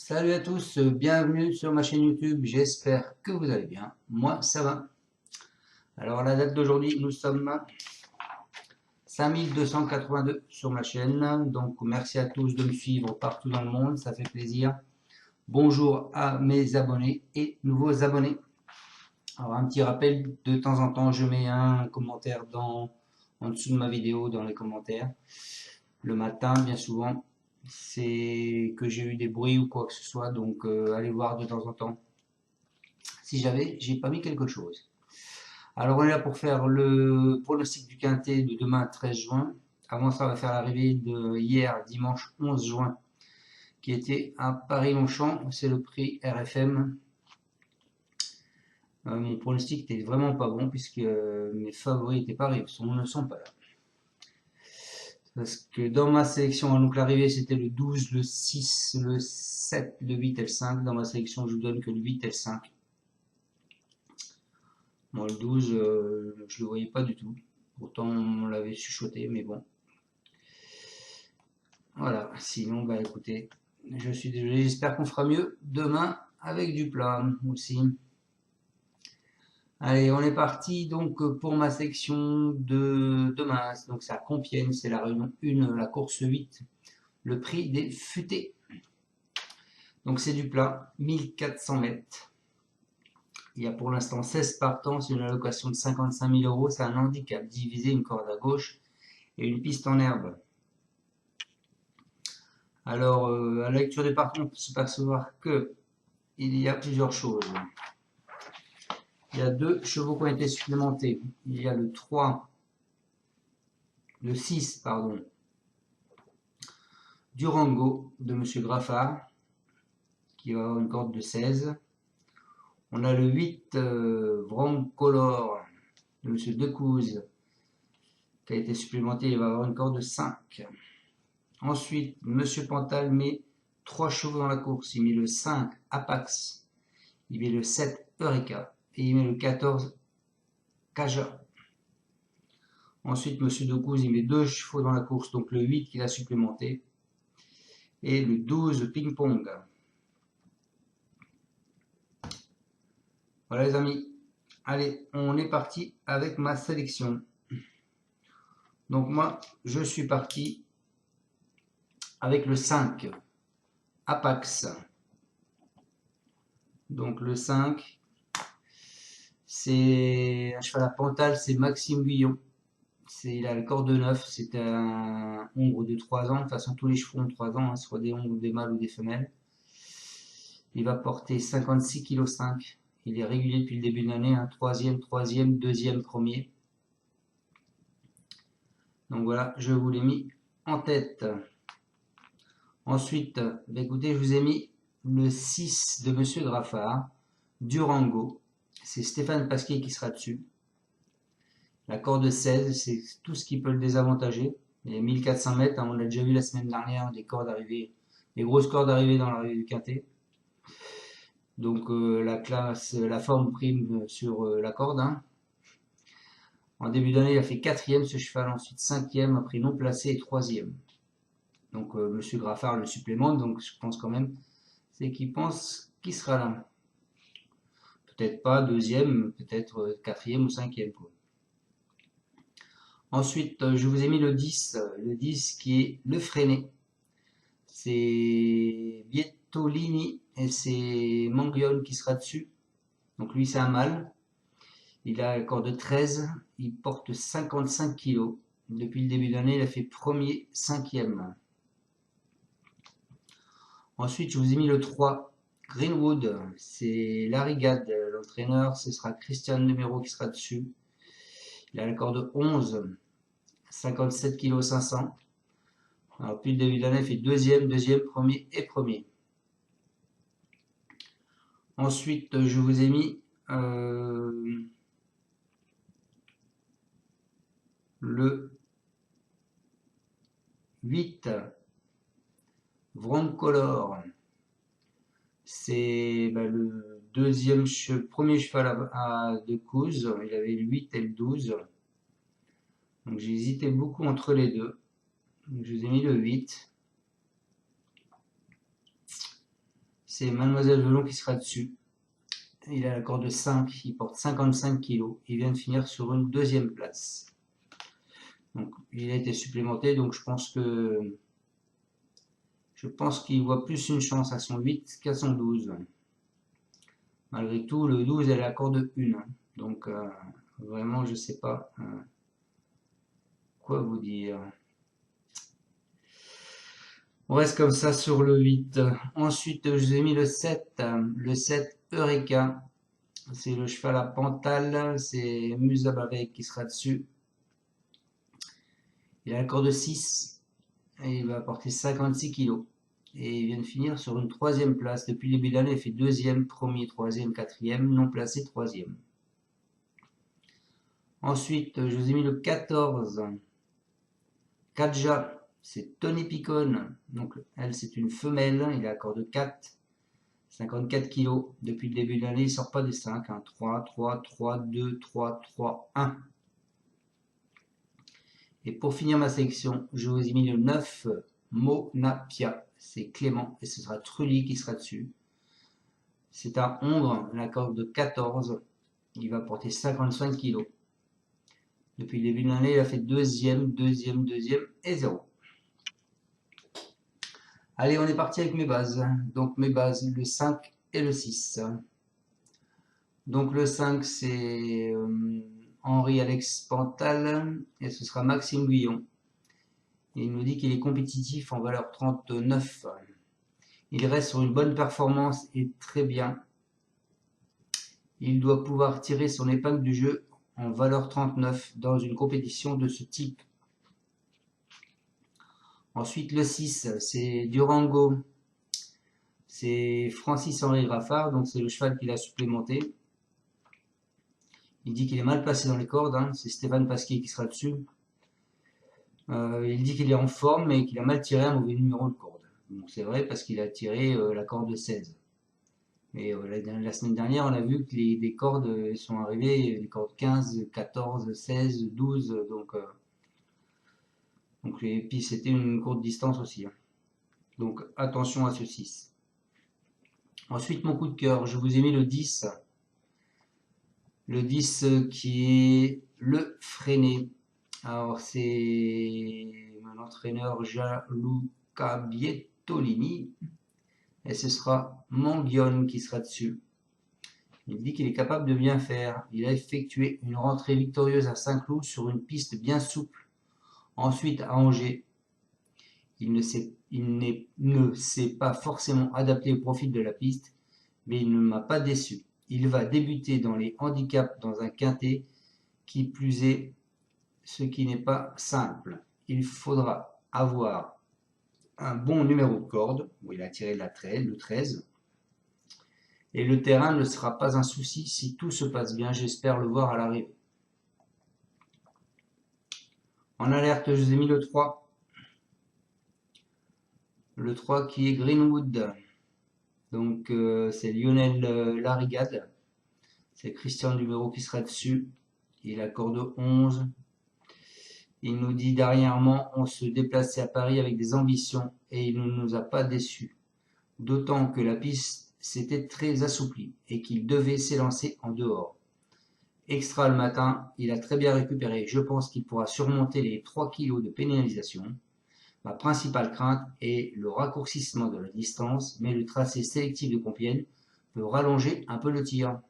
Salut à tous, bienvenue sur ma chaîne YouTube, j'espère que vous allez bien, moi ça va. Alors la date d'aujourd'hui, nous sommes 5282 sur ma chaîne, donc merci à tous de me suivre partout dans le monde, ça fait plaisir. Bonjour à mes abonnés et nouveaux abonnés. Alors un petit rappel, de temps en temps je mets un commentaire en dessous de ma vidéo dans les commentaires. Le matin bien souvent, c'est que j'ai eu des bruits ou quoi que ce soit, donc allez voir de temps en temps si j'ai pas mis quelque chose. Alors on est là pour faire le pronostic du quintet de demain 13 juin. Avant ça, on va faire l'arrivée de hier, dimanche 11 juin, qui était à Paris-Longchamp. C'est le prix RFM. Mon pronostic n'était vraiment pas bon puisque mes favoris n'étaient pas arrivés, ne sont pas là. Parce que dans ma sélection, donc l'arrivée c'était le 12, le 6, le 7, le 8 et le 5. Dans ma sélection, je vous donne que le 8 et le 5. Moi, le 12, je le voyais pas du tout. Pourtant, on l'avait chuchoté, mais bon. Voilà, sinon, bah écoutez, je suis désolé, j'espère qu'on fera mieux demain avec du plat aussi. Allez, on est parti donc pour ma section de demain. Donc c'est à Compiègne, c'est la réunion 1, la course 8, le prix des futés. Donc c'est du plat, 1400 mètres. Il y a pour l'instant 16 partants, c'est une allocation de 55 000 euros, c'est un handicap divisé, une corde à gauche et une piste en herbe. Alors, à la lecture des partants, on peut se percevoir que il y a plusieurs choses. Il y a deux chevaux qui ont été supplémentés. Il y a le 3, le 6, pardon, Durango de M. Graffard, qui va avoir une corde de 16. On a le 8, Vroncolor de M. Decouze, qui a été supplémenté, il va avoir une corde de 5. Ensuite, M. Pantal met 3 chevaux dans la course. Il met le 5, Apax. Il met le 7, Eureka. Et il met le 14, Kaja. Ensuite, M. Decouze, il met 2 chevaux dans la course, donc le 8 qu'il a supplémenté. Et le 12, Ping Pong. Voilà les amis. Allez, on est parti avec ma sélection. Donc moi, je suis parti avec le 5, Apax. Donc le 5, c'est un cheval à Pantal, c'est Maxime Guillon. Il a le corps de 9, c'est un hongre de 3 ans. De toute façon, tous les chevaux ont 3 ans, hein, soit des hongres, des mâles ou des femelles. Il va porter 56,5 kg. Il est régulier depuis le début de l'année, hein, troisième, deuxième, premier. Donc voilà, je vous l'ai mis en tête. Ensuite, bah écoutez, je vous ai mis le 6 de Monsieur Graffard, Durango. C'est Stéphane Pasquier qui sera dessus. La corde 16, c'est tout ce qui peut le désavantager. Il y a 1400 mètres, hein, on l'a déjà vu la semaine dernière, des cordes arrivées, des grosses cordes arrivées dans l'arrivée du quintet. Donc la classe, la forme prime sur la corde. Hein. En début d'année, il a fait 4e ce cheval, ensuite 5e, après non placé et 3e. Donc Monsieur Graffard le supplémente, donc je pense quand même, c'est qu'il pense qu'il sera là. Peut-être pas 2e, peut-être 4e ou 5e. Quoi. Ensuite, je vous ai mis le 10 qui est le freiné. C'est Bietolini et c'est Mangione qui sera dessus. Donc lui, c'est un mâle. Il a un corps de 13, il porte 55 kg. Depuis le début d'année, il a fait premier, 5e. Ensuite, je vous ai mis le 3, Greenwood. C'est Larry Gad, l'entraîneur. Ce sera Christian Numéro qui sera dessus. Il a un corps de 11, 57 kg 500. Alors, depuis le début de l'année, il fait deuxième, premier et premier. Ensuite, je vous ai mis le 8, Vroncolor. C'est le premier cheval à Decouze. Il avait le 8 et le 12. Donc j'ai hésité beaucoup entre les deux. Donc, je vous ai mis le 8. c'est Mademoiselle Velon qui sera dessus. Il a la corde de 5, il porte 55 kg. Il vient de finir sur une deuxième place. Donc, il a été supplémenté, donc je pense qu'il voit plus une chance à son 8 qu'à son 12. Malgré tout, le 12 elle a la corde de 1. Donc, vraiment, je ne sais pas quoi vous dire. On reste comme ça sur le 8. Ensuite, je vous ai mis le 7. Le 7, Eureka. C'est le cheval à Pantal. C'est Musabarek qui sera dessus. Il a la corde de 6. Et il va porter 56 kg. Et il vient de finir sur une troisième place. Depuis le début de l'année, il fait deuxième, premier, troisième, quatrième, non placé, troisième. Ensuite, je vous ai mis le 14. Kadja. C'est Tony Picon, donc elle c'est une femelle, il a la corde de 4, 54 kg. Depuis le début de l'année, il ne sort pas des 5, 3, 3, 3, 2, 3, 3, 1. Et pour finir ma sélection, je vous ai mis le 9, Monapia, c'est Clément, et ce sera Trulli qui sera dessus. C'est un Hongre, la corde de 14, il va porter 55 kg. Depuis le début de l'année, il a fait deuxième, deuxième, deuxième et 0. Allez, on est parti avec mes bases. Donc mes bases, le 5 et le 6. Donc le 5, c'est Henri-Alex Pantal et ce sera Maxime Guillon. Il nous dit qu'il est compétitif en valeur 39. Il reste sur une bonne performance et très bien. Il doit pouvoir tirer son épingle du jeu en valeur 39 dans une compétition de ce type. Ensuite, le 6, c'est Durango. C'est Francis-Henri Raffard, donc c'est le cheval qu'il a supplémenté. Il dit qu'il est mal placé dans les cordes, hein. C'est Stéphane Pasquier qui sera dessus. Il dit qu'il est en forme, mais qu'il a mal tiré un mauvais numéro de corde. Donc c'est vrai parce qu'il a tiré la corde de 16. Et la semaine dernière, on a vu que des cordes sont arrivées, les cordes 15, 14, 16, 12. Et puis c'était une courte distance aussi, hein. Donc attention à ce 6. Ensuite, mon coup de cœur, je vous ai mis le 10. Le 10 qui est le freiné. Alors c'est mon entraîneur Gianluca Bietolini. Et ce sera Manguion qui sera dessus. Il dit qu'il est capable de bien faire. Il a effectué une rentrée victorieuse à Saint-Cloud sur une piste bien souple. Ensuite à Angers. Il ne s'est pas forcément adapté au profil de la piste, mais il ne m'a pas déçu. Il va débuter dans les handicaps dans un quintet, qui plus est, ce qui n'est pas simple. Il faudra avoir un bon numéro de corde, où il a tiré le 13, et le terrain ne sera pas un souci si tout se passe bien. J'espère le voir à l'arrivée. En alerte, je vous ai mis le 3. Le 3 qui est Greenwood. Donc c'est Lionel Larigade. C'est Christian Numéro qui sera dessus. Il a corde 11. Il nous dit dernièrement, on se déplaçait à Paris avec des ambitions et il ne nous a pas déçus. D'autant que la piste s'était très assouplie et qu'il devait s'élancer en dehors. Extra le matin, il a très bien récupéré. Je pense qu'il pourra surmonter les 3 kg de pénalisation. Ma principale crainte est le raccourcissement de la distance, mais le tracé sélectif de Compiègne peut rallonger un peu le tir.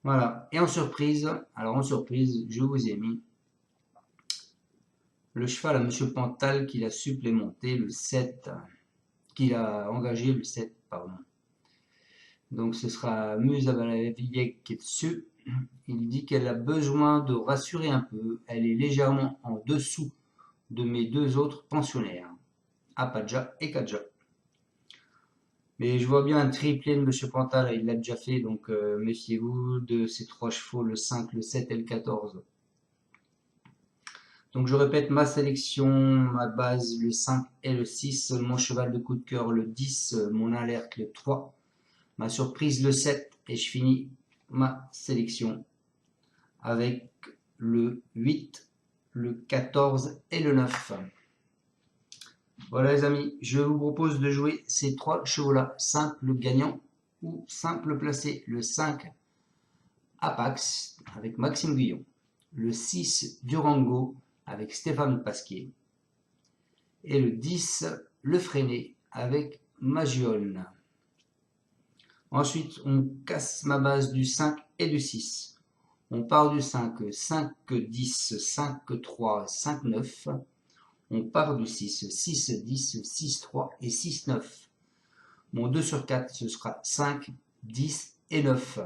Voilà. Et en surprise, je vous ai mis le cheval à Monsieur Pantal qu'il a supplémenté, le 7, qu'il a engagé le 7, pardon. Donc ce sera Musabarek qui est dessus. Il dit qu'elle a besoin de rassurer un peu. Elle est légèrement en dessous de mes deux autres pensionnaires, Apadja et Kadja. Mais je vois bien un triplé de Monsieur Pantal, il l'a déjà fait, donc méfiez-vous de ces 3 chevaux, le 5, le 7 et le 14. Donc je répète ma sélection, ma base, le 5 et le 6, mon cheval de coup de cœur, le 10, mon alerte, le 3, ma surprise, le 7, et je finis ma sélection avec le 8, le 14 et le 9. Voilà les amis, je vous propose de jouer ces 3 chevaux-là, simple gagnant ou simple placé. Le 5 Apax avec Maxime Guillon, le 6 Durango avec Stéphane Pasquier et le 10 Le Freiné avec Magione. Ensuite, on casse ma base du 5 et du 6. On part du 5, 5, 10, 5, 3, 5, 9. On part du 6, 6, 10, 6, 3 et 6, 9. Mon 2 sur 4, ce sera 5, 10 et 9.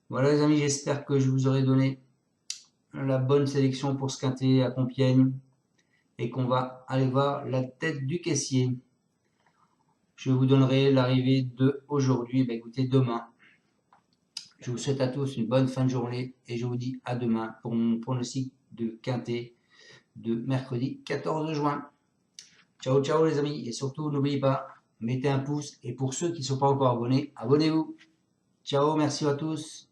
Voilà les amis, j'espère que je vous aurai donné la bonne sélection pour ce quintet à Compiègne et qu'on va aller voir la tête du caissier. Je vous donnerai l'arrivée de aujourd'hui, écoutez, demain. Je vous souhaite à tous une bonne fin de journée et je vous dis à demain pour mon pronostic de quintet de mercredi 14 juin. Ciao ciao les amis et surtout n'oubliez pas, mettez un pouce et pour ceux qui ne sont pas encore abonnés, abonnez-vous. Ciao, merci à tous.